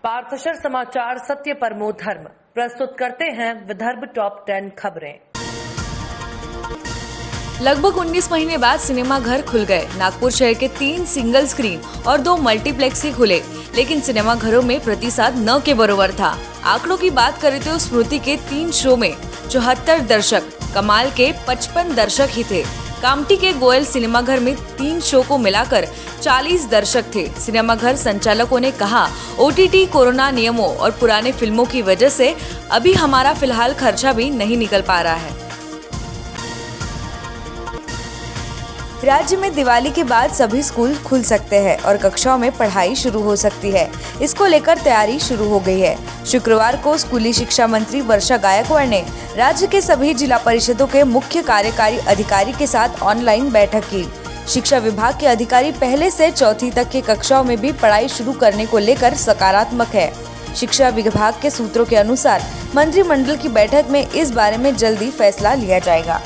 पार्थशर समाचार सत्य परमो धर्म प्रस्तुत करते हैं विदर्भ टॉप 10 खबरें। लगभग 19 महीने बाद सिनेमा घर खुल गए। नागपुर शहर के 3 सिंगल स्क्रीन और 2 मल्टीप्लेक्स ही खुले, लेकिन सिनेमा घरों में प्रतिशत न के बराबर था। आंकड़ों की बात करें तो स्मृति के 3 शो में 74 दर्शक, कमाल के 55 दर्शक ही थे। कामठी के गोयल सिनेमा घर में 3 शो को मिलाकर 40 दर्शक थे। सिनेमा घर संचालकों ने कहा, OTT, कोरोना नियमों और पुराने फिल्मों की वजह से अभी हमारा फिलहाल खर्चा भी नहीं निकल पा रहा है। राज्य में दिवाली के बाद सभी स्कूल खुल सकते हैं और कक्षाओं में पढ़ाई शुरू हो सकती है। इसको लेकर तैयारी शुरू हो गई है। शुक्रवार को स्कूली शिक्षा मंत्री वर्षा गायकवाड़ ने राज्य के सभी जिला परिषदों के मुख्य कार्यकारी अधिकारी के साथ ऑनलाइन बैठक की। शिक्षा विभाग के अधिकारी पहले से 4वीं तक की कक्षाओं में भी पढ़ाई शुरू करने को लेकर सकारात्मक है। शिक्षा विभाग के सूत्रों के अनुसार मंत्रिमंडल की बैठक में इस बारे में जल्दी फैसला लिया जाएगा।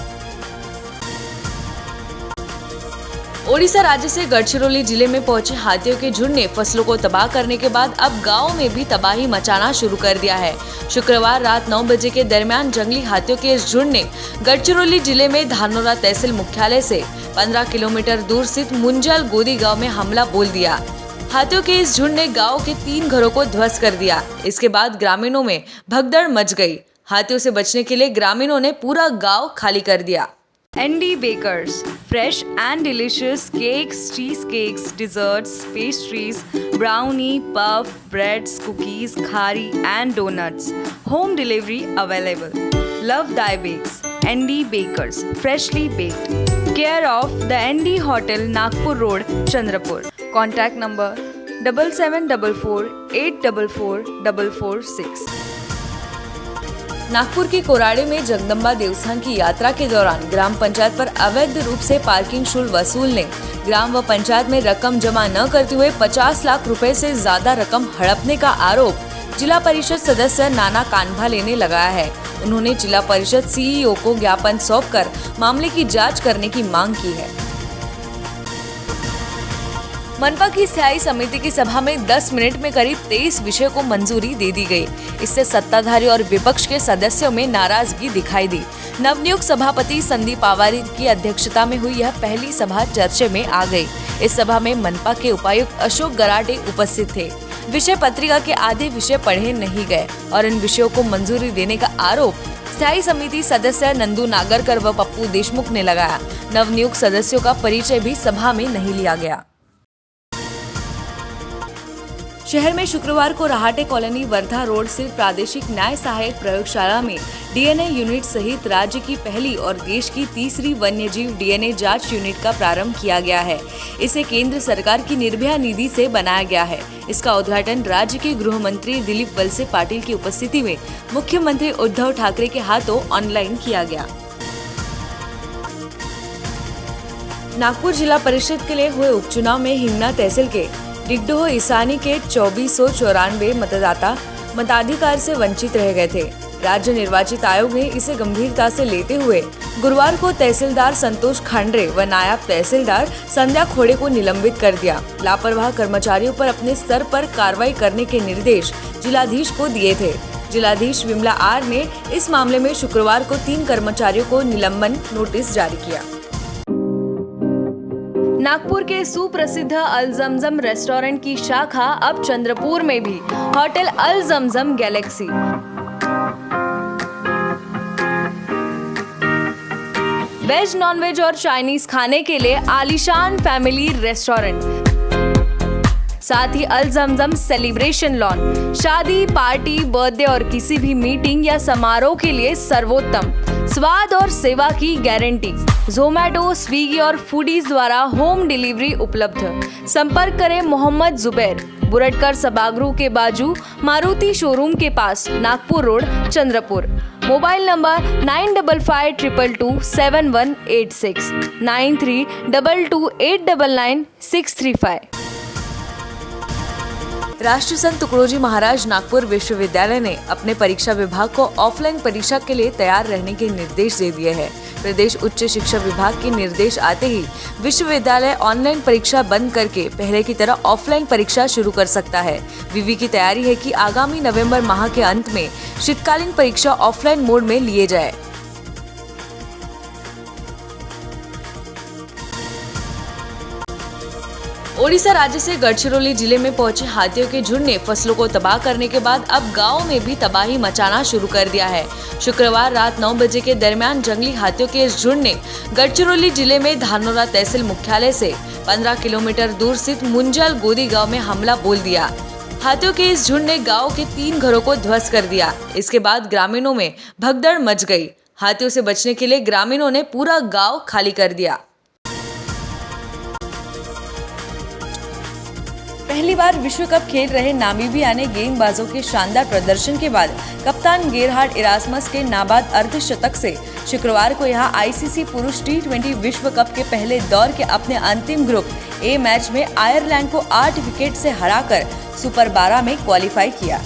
ओडिशा राज्य से गढ़चिरौली जिले में पहुंचे हाथियों के झुंड ने फसलों को तबाह करने के बाद अब गांव में भी तबाही मचाना शुरू कर दिया है। शुक्रवार रात 9 बजे के दरमियान जंगली हाथियों के इस झुंड ने गढ़चिरौली जिले में धानोरा तहसील मुख्यालय से 15 किलोमीटर दूर स्थित मुंजल गोदी गांव में हमला बोल दिया। हाथियों के इस झुंड ने गांव के 3 घरों को ध्वस्त कर दिया। इसके बाद ग्रामीणों में भगदड़ मच गई। हाथियों से बचने के लिए ग्रामीणों ने पूरा गाँव खाली कर दिया। ND Bakers, fresh and delicious cakes, cheesecakes, desserts, pastries, brownie, puff, breads, cookies, khari and donuts. Home delivery available. Love Thy Bakes. ND Bakers, freshly baked. Care of the ND Hotel, Nagpur Road, Chandrapur. Contact number 7744 844 446. Nagpur के कोराड़े में जगदम्बा देवस्थान की यात्रा के दौरान ग्राम पंचायत पर अवैध रूप से पार्किंग शुल्क वसूलने, ग्राम व पंचायत में रकम जमा न करते हुए 50 लाख रुपए से ज्यादा रकम हड़पने का आरोप जिला परिषद सदस्य नाना कानभाले ने लगाया है। उन्होंने जिला परिषद CEO को ज्ञापन सौंपकर मामले की जाँच करने की मांग की है। मनपा की स्थायी समिति की सभा में 10 मिनट में करीब 23 विषय को मंजूरी दे दी गई। इससे सत्ताधारी और विपक्ष के सदस्यों में नाराजगी दिखाई दी। नवनियुक्त सभापति संदीप आवारी की अध्यक्षता में हुई यह पहली सभा चर्चा में आ गई। इस सभा में मनपा के उपायुक्त अशोक गराटे उपस्थित थे। विषय पत्रिका के आधे विषय पढ़े नहीं गए और इन विषयों को मंजूरी देने का आरोप स्थायी समिति सदस्य नंदू नागरकर व पप्पू देशमुख ने लगाया। नवनियुक्त सदस्यों का परिचय भी सभा में नहीं लिया गया। शहर में शुक्रवार को रहाटे कॉलोनी वर्धा रोड स्थित प्रादेशिक न्याय सहायक प्रयोगशाला में DNA यूनिट सहित राज्य की पहली और देश की तीसरी वन्यजीव DNA जांच यूनिट का प्रारंभ किया गया है। इसे केंद्र सरकार की निर्भया निधि से बनाया गया है। इसका उद्घाटन राज्य के गृह मंत्री दिलीप वलसे पाटिल की उपस्थिति में मुख्यमंत्री उद्धव ठाकरे के हाथों ऑनलाइन किया गया। नागपुर जिला परिषद के लिए हुए उपचुनाव में हिंगना तहसील के डिगडोह ईसानी के 2494 मतदाता मताधिकार से वंचित रह गए थे। राज्य निर्वाचित आयोग ने इसे गंभीरता से लेते हुए गुरुवार को तहसीलदार संतोष खांडरे व नायब तहसीलदार संध्या खोड़े को निलंबित कर दिया। लापरवाह कर्मचारियों पर अपने स्तर पर कार्रवाई करने के निर्देश जिलाधीश को दिए थे। जिलाधीश विमला R ने इस मामले में शुक्रवार को 3 कर्मचारियों को निलंबन नोटिस जारी किया। नागपुर के सुप्रसिद्ध अल जमजम रेस्टोरेंट की शाखा अब चंद्रपुर में भी, होटल अल जमजम गैलेक्सी। वेज, नॉनवेज और चाइनीज खाने के लिए आलीशान फैमिली रेस्टोरेंट, साथ ही अल जमजम सेलिब्रेशन लॉन, शादी, पार्टी, बर्थडे और किसी भी मीटिंग या समारोह के लिए सर्वोत्तम स्वाद और सेवा की गारंटी। जोमैटो, स्विगी और फूडीज द्वारा होम डिलीवरी उपलब्ध। संपर्क करें मोहम्मद जुबैर, बुरटकर सभागृह के बाजू, मारुति शोरूम के पास, Nagpur road, Chandrapur. Mobile number 9552227186 9322899635। राष्ट्रीय संत तुकडोजी महाराज नागपुर विश्वविद्यालय ने अपने परीक्षा विभाग को ऑफलाइन परीक्षा के लिए तैयार रहने के निर्देश दे दिए हैं। प्रदेश उच्च शिक्षा विभाग के निर्देश आते ही विश्वविद्यालय ऑनलाइन परीक्षा बंद करके पहले की तरह ऑफलाइन परीक्षा शुरू कर सकता है। विवि की तैयारी है कि आगामी नवंबर माह के अंत में शीतकालीन परीक्षा ऑफलाइन मोड में लिए जाए। ओडिशा राज्य से गढ़चिरौली जिले में पहुंचे हाथियों के झुंड ने फसलों को तबाह करने के बाद अब गांव में भी तबाही मचाना शुरू कर दिया है। शुक्रवार रात 9 बजे के दरमियान जंगली हाथियों के इस झुंड ने गढ़चिरौली जिले में धानोरा तहसील मुख्यालय से 15 किलोमीटर दूर स्थित मुंजल गोदी गांव में हमला बोल दिया। हाथियों के इस झुंड ने गांव के 3 घरों को ध्वस्त कर दिया। इसके बाद ग्रामीणों में भगदड़ मच गई। हाथियों से बचने के लिए ग्रामीणों ने पूरा गाँव खाली कर दिया। पहली बार विश्व कप खेल रहे नामीबिया ने गेंदबाजों के शानदार प्रदर्शन के बाद कप्तान गेरहार्ड इरास्मस के नाबाद अर्धशतक से शुक्रवार को यहां आईसीसी पुरुष T20 विश्व कप के पहले दौर के अपने अंतिम ग्रुप ए मैच में आयरलैंड को 8 विकेट से हराकर सुपर 12 में क्वालिफाई किया।